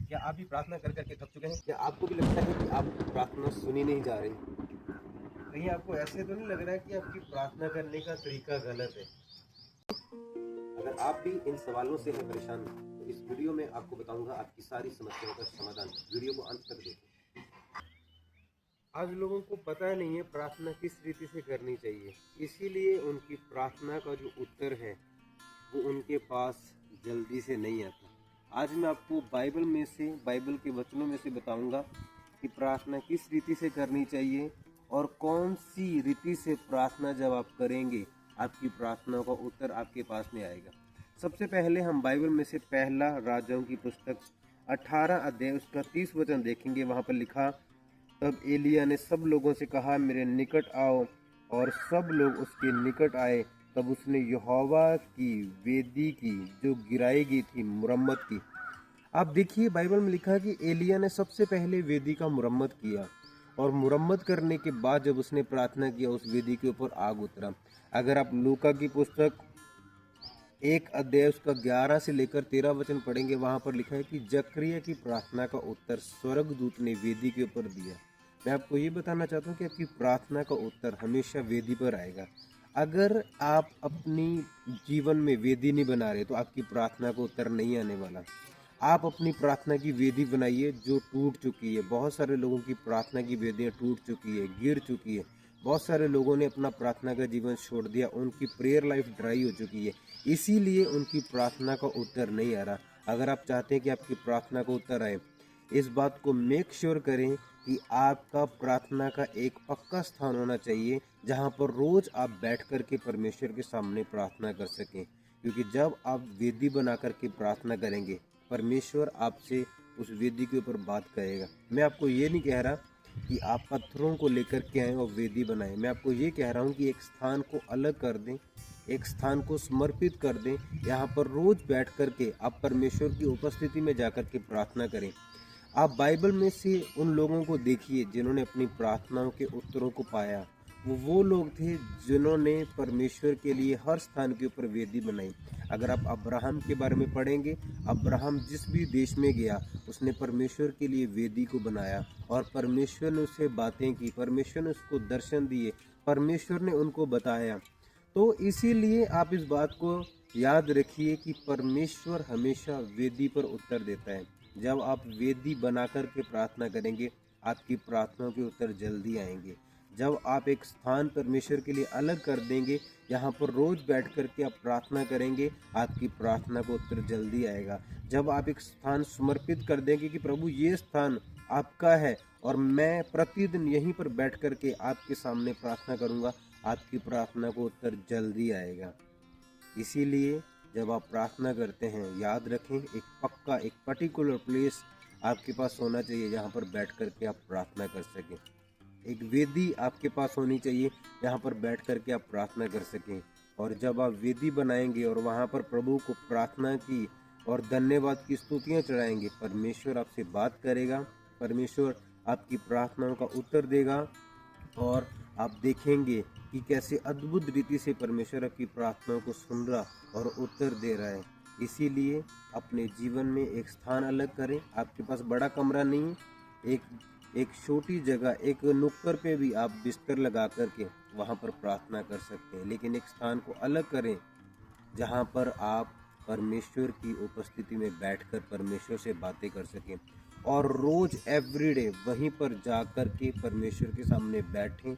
क्या आप भी प्रार्थना कर करके थक चुके हैं? क्या आपको भी लगता है कि आप प्रार्थना सुनी नहीं जा रही? कहीं आपको ऐसे तो नहीं लग रहा है कि आपकी प्रार्थना करने का तरीका गलत है? अगर आप भी इन सवालों से हैं परेशान, तो इस वीडियो में आपको बताऊंगा आपकी सारी समस्याओं का समाधान। वीडियो को अंत तक देखें। आज लोगों को पता नहीं है प्रार्थना किस रीति से करनी चाहिए, इसीलिए उनकी प्रार्थना का जो उत्तर है वो उनके पास जल्दी से नहीं आता। आज मैं आपको बाइबल के वचनों में से बताऊंगा कि प्रार्थना किस रीति से करनी चाहिए और कौन सी रीति से प्रार्थना जब आप करेंगे आपकी प्रार्थना का उत्तर आपके पास में आएगा। सबसे पहले हम बाइबल में से पहला राजाओं की पुस्तक 18 अध्याय उसका 30 वचन देखेंगे। वहां पर लिखा, तब एलिया ने सब लोगों से कहा, मेरे निकट आओ, और सब लोग उसके निकट आए। तब उसने यहोवा की वेदी की जो गिराई गई थी मुरम्मत की। आप देखिए बाइबल में लिखा है कि एलिया ने सबसे पहले वेदी का मुरम्मत किया, और मुरम्मत करने के बाद जब उसने प्रार्थना किया उस वेदी के ऊपर आग उतरा। अगर आप लूका की पुस्तक 1 अध्याय उसका 11 से लेकर 13 वचन पढ़ेंगे, वहां पर लिखा है कि जकरिया की प्रार्थना का उत्तर स्वर्गदूत ने वेदी के ऊपर दिया। मैं आपको ये बताना चाहता हूँ कि आपकी प्रार्थना का उत्तर हमेशा वेदी पर आएगा। अगर आप अपनी जीवन में वेदी नहीं बना रहे तो आपकी प्रार्थना का उत्तर नहीं आने वाला। आप अपनी प्रार्थना की वेदी बनाइए जो टूट चुकी है। बहुत सारे लोगों की प्रार्थना की वेदियाँ टूट चुकी है, गिर चुकी है। बहुत सारे लोगों ने अपना प्रार्थना का जीवन छोड़ दिया, उनकी प्रेयर लाइफ ड्राई हो चुकी है, इसीलिए उनकी प्रार्थना का उत्तर नहीं आ रहा। अगर आप चाहते हैं कि आपकी प्रार्थना का उत्तर आए, इस बात को मेक श्योर करें कि आपका प्रार्थना का एक पक्का स्थान होना चाहिए जहां पर रोज आप बैठ कर के परमेश्वर के सामने प्रार्थना कर सकें। क्योंकि जब आप वेदी बना करके प्रार्थना करेंगे, परमेश्वर आपसे उस वेदी के ऊपर बात करेगा। मैं आपको ये नहीं कह रहा कि आप पत्थरों को लेकर के आएँ और वेदी बनाएं। मैं आपको ये कह रहा हूँ कि एक स्थान को अलग कर दें, एक स्थान को समर्पित कर दें, यहाँ पर रोज बैठ कर के आप परमेश्वर की उपस्थिति में जाकर के प्रार्थना करें। आप बाइबल में से उन लोगों को देखिए जिन्होंने अपनी प्रार्थनाओं के उत्तरों को पाया। वो लोग थे जिन्होंने परमेश्वर के लिए हर स्थान के ऊपर वेदी बनाई। अगर आप अब्राहम के बारे में पढ़ेंगे, अब्राहम जिस भी देश में गया उसने परमेश्वर के लिए वेदी को बनाया, और परमेश्वर ने उससे बातें की, परमेश्वर ने उसको दर्शन दिए, परमेश्वर ने उनको बताया। तो इसीलिए आप इस बात को याद रखिए कि परमेश्वर हमेशा वेदी पर उत्तर देता है। जब आप वेदी बना कर के प्रार्थना करेंगे, आपकी प्रार्थनाओं के उत्तर जल्दी आएंगे। जब आप एक स्थान परमेश्वर के लिए अलग कर देंगे, यहाँ पर रोज बैठ कर के आप प्रार्थना करेंगे, आपकी प्रार्थना का उत्तर जल्दी आएगा। जब आप एक स्थान समर्पित कर देंगे कि प्रभु ये स्थान आपका है और मैं प्रतिदिन यहीं पर बैठ कर के आपके सामने प्रार्थना करूँगा, आपकी प्रार्थना का उत्तर जल्दी आएगा। इसीलिए जब आप प्रार्थना करते हैं, याद रखें एक पक्का, एक पर्टिकुलर प्लेस आपके पास होना चाहिए जहाँ पर बैठ कर के आप प्रार्थना कर सकें। एक वेदी आपके पास होनी चाहिए जहाँ पर बैठ कर के आप प्रार्थना कर सकें। और जब आप वेदी बनाएंगे और वहाँ पर प्रभु को प्रार्थना की और धन्यवाद की स्तुतियाँ चढ़ाएंगे, परमेश्वर आपसे बात करेगा, परमेश्वर आपकी प्रार्थनाओं का उत्तर देगा, और आप देखेंगे कि कैसे अद्भुत रीति से परमेश्वर आपकी प्रार्थनाओं को सुन रहा और उत्तर दे रहा है। इसीलिए अपने जीवन में एक स्थान अलग करें। आपके पास बड़ा कमरा नहीं, एक छोटी जगह, एक नुक्कड़ पे भी आप बिस्तर लगा करके वहाँ पर प्रार्थना कर सकते हैं, लेकिन एक स्थान को अलग करें जहाँ पर आप परमेश्वर की उपस्थिति में बैठकर परमेश्वर से बातें कर सकें, और रोज एवरीडे वहीं पर जाकर के परमेश्वर के सामने बैठें,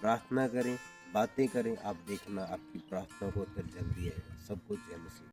प्रार्थना करें, बातें करें। आप देखना आपकी प्रार्थना को उत्तर जल्दी आएगा। सबको जय मसीह।